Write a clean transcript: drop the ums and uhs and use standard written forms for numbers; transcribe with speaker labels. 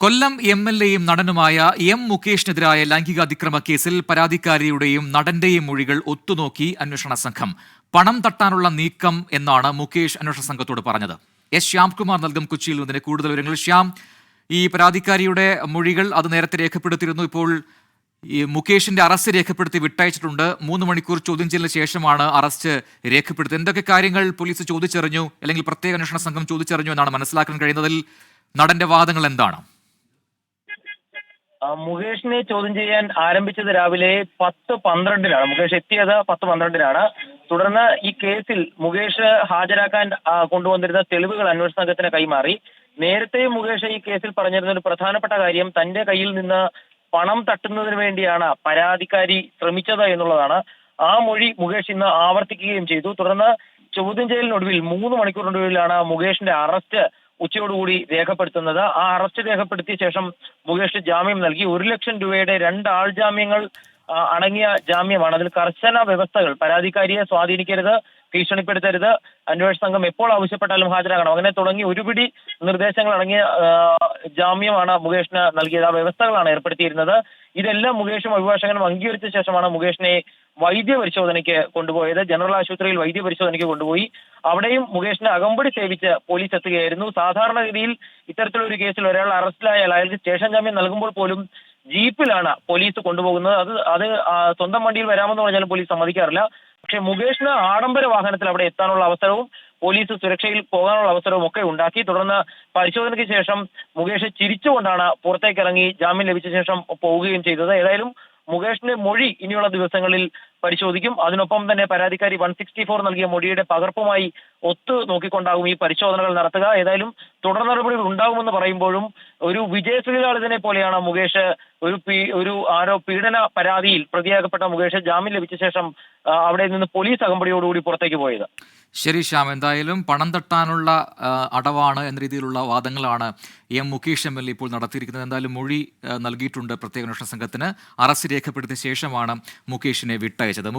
Speaker 1: കൊല്ലം എം.എൽ.എയും നടനുമായ എം മുകേഷിനെതിരായ ലൈംഗിക അതിക്രമ കേസിൽ പരാതിക്കാരിയുടെയും നടന്റെയും മൊഴികൾ ഒത്തുനോക്കി അന്വേഷണ സംഘം. പണം തട്ടാനുള്ള നീക്കം എന്നാണ് മുകേഷ് അന്വേഷണ സംഘത്തോട് പറഞ്ഞത്. എസ് ശ്യാംകുമാർ നൽകും കൊച്ചിയിൽ നിന്നതിന് കൂടുതൽ വിവരങ്ങൾ. ശ്യാം, ഈ പരാതിക്കാരിയുടെ മൊഴികൾ അത് നേരത്തെ രേഖപ്പെടുത്തിയിരുന്നു. ഇപ്പോൾ ഈ മുകേഷിന്റെ അറസ്റ്റ് രേഖപ്പെടുത്തി വിട്ടയച്ചിട്ടുണ്ട്. 3 മണിക്കൂർ ചോദ്യം ചെയ്യലിന് ശേഷമാണ് അറസ്റ്റ് രേഖപ്പെടുത്തിയത്. എന്തൊക്കെ കാര്യങ്ങൾ പോലീസ് ചോദിച്ചറിഞ്ഞു, അല്ലെങ്കിൽ പ്രത്യേക അന്വേഷണ സംഘം ചോദിച്ചറിഞ്ഞു എന്നാണ് മനസ്സിലാക്കാൻ കഴിയുന്നതിൽ നടന്റെ വാദങ്ങൾ എന്താണ്?
Speaker 2: മുകേഷിനെ ചോദ്യം ചെയ്യാൻ ആരംഭിച്ചത് രാവിലെ 10:12-നാണ്. മുകേഷ് എത്തിയത് 10:12-നാണ്. തുടർന്ന് ഈ കേസിൽ മുകേഷ് ഹാജരാക്കാൻ കൊണ്ടുവന്നിരുന്ന തെളിവുകൾ അന്വേഷണ സംഘത്തിന് കൈമാറി. നേരത്തെ മുകേഷ് ഈ കേസിൽ പറഞ്ഞിരുന്ന ഒരു പ്രധാനപ്പെട്ട കാര്യം തന്റെ കയ്യിൽ നിന്ന് പണം തട്ടുന്നതിന് വേണ്ടിയാണ് പരാതിക്കാരി ശ്രമിച്ചത് എന്നുള്ളതാണ്. ആ മൊഴി മുകേഷ് ഇന്ന് ആവർത്തിക്കുകയും ചെയ്തു. തുടർന്ന് ചോദ്യം ചെയ്യലിനൊടുവിൽ 3 മണിക്കൂറിനൊടുവിലാണ് മുകേഷിന്റെ അറസ്റ്റ് ഉച്ചയോടുകൂടി രേഖപ്പെടുത്തുന്നത്. ആ അറസ്റ്റ് രേഖപ്പെടുത്തിയ ശേഷം മുകേഷ് ജാമ്യം നൽകി. 1 ലക്ഷം രൂപയുടെ 2 ആൾ ജാമ്യങ്ങൾ അടങ്ങിയ ജാമ്യമാണ്. അതിൽ കർശന വ്യവസ്ഥകൾ: പരാതിക്കാരിയെ സ്വാധീനിക്കരുത്, ഭീഷണിപ്പെടുത്തരുത്, അന്വേഷണ സംഘം എപ്പോൾ ആവശ്യപ്പെട്ടാലും ഹാജരാകണം, അങ്ങനെ തുടങ്ങി ഒരുപിടി നിർദ്ദേശങ്ങൾ അടങ്ങിയ ജാമ്യമാണ് മുകേഷിന് നൽകിയത്. ആ വ്യവസ്ഥകളാണ് ഏർപ്പെടുത്തിയിരുന്നത്. ഇതെല്ലാം മുകേഷും അഭിഭാഷകനും അംഗീകരിച്ച ശേഷമാണ് മുകേഷിനെ വൈദ്യപരിശോധനയ്ക്ക് കൊണ്ടുപോയത്. ജനറൽ ആശുപത്രിയിൽ വൈദ്യപരിശോധനയ്ക്ക് കൊണ്ടുപോയി. അവിടെയും മുകേഷിനെ അകമ്പടി സേവിച്ച് പോലീസ് എത്തുകയായിരുന്നു. സാധാരണഗതിയിൽ ഇത്തരത്തിലൊരു കേസിൽ ഒരാൾ അറസ്റ്റിലായാൽ അയാൾക്ക് സ്റ്റേഷൻ ജാമ്യം നൽകുമ്പോൾ പോലും ജീപ്പിലാണ് പോലീസ് കൊണ്ടുപോകുന്നത്. അത് സ്വന്തം വണ്ടിയിൽ വരാമെന്ന് പറഞ്ഞാലും പോലീസ് സമ്മതിക്കാറില്ല. പക്ഷേ മുകേഷിന് ആഡംബര വാഹനത്തിൽ അവിടെ എത്താനുള്ള അവസരവും പോലീസ് സുരക്ഷയിൽ പോകാനുള്ള അവസരവും ഒക്കെ ഉണ്ടാക്കി. തുടർന്ന് പരിശോധനയ്ക്ക് ശേഷം മുകേഷ് ചിരിച്ചുകൊണ്ടാണ് പുറത്തേക്കിറങ്ങി ജാമ്യം ലഭിച്ച ശേഷം പോവുകയും ചെയ്തത്. ഏതായാലും മുകേഷിന്റെ മൊഴി ഇനിയുള്ള ദിവസങ്ങളിൽ പരിശോധിക്കും. അതിനൊപ്പം തന്നെ പരാതിക്കാരി 164 നൽകിയ മൊഴിയുടെ പകർപ്പുമായി ഒത്തു നോക്കിക്കൊണ്ടാകും ഈ പരിശോധനകൾ നടത്തുക. ഏതായാലും തുടർ നടപടികൾ ഉണ്ടാകുമെന്ന് പറയുമ്പോഴും ഒരു വിജയശ്രീലാളിതനെ പോലെയാണ് മുകേഷ് ഒരു പീഡന പരാതിയിൽ പ്രതിയാക്കപ്പെട്ട മുകേഷ് ജാമ്യം ലഭിച്ച ശേഷം അവിടെ നിന്ന് പോലീസ് അകമ്പടിയോടുകൂടി പുറത്തേക്ക് പോയത്.
Speaker 1: ശരി ശ്യാം, എന്തായാലും പണം തട്ടാനുള്ള അടവാണ് എന്ന രീതിയിലുള്ള വാദങ്ങളാണ് എം മുകേഷ് എം.എൽ.എ ഇപ്പോൾ നടത്തിയിരിക്കുന്നത്. എന്തായാലും മൊഴി നൽകിയിട്ടുണ്ട് പ്രത്യേക അന്വേഷണ സംഘത്തിന്. അറസ്റ്റ് രേഖപ്പെടുത്തിയ ശേഷമാണ് മുകേഷിനെ വിട്ടയച്ചത്.